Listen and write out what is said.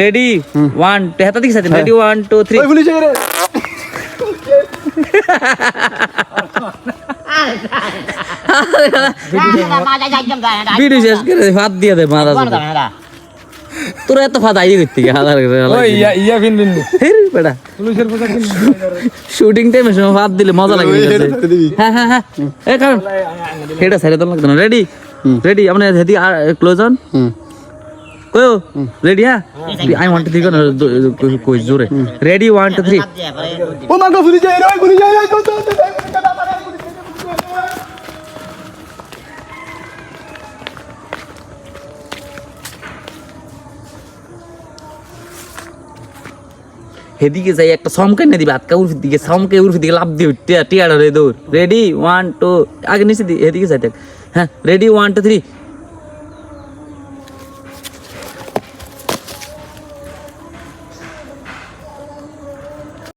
ready 1 হাতা দিকে সাথে রেডি 1 2 3 ওই পুলিশ রে ভিডিও শেষ করে হাত দিয়ে দে মারা তোর এত ফাদ আইয়ে করতে হাজার ওই ইয়া ফিনবিন বেটা পুলিশের পোশাক শুটিং টাইমে সময় হাত দিলে মজা লাগে হ্যাঁ হ্যাঁ হ্যাঁ এই কারণ এটা সাইডে তো লাগবে না রেডি রেডি আমরা হেদি ক্লোজ অন কয়ো রেডি হ্যাঁ আই ওয়ান্ট টু থ্রি কই জোরে রেডি 1 2 3 ও মাগো পুলিশ যায় রে পুলিশ যায় হেদিকে যাই একটা সমকে না দিবে হাতকা উর্ফি দিকে সমকে উর্ফি দিকে লাভ দিবে টিয়াড়া রে দৌড় রেডি 1 2 আগে নিচে দি হেদিকে যাই দেখ হ্যাঁ রেডি 1 2 3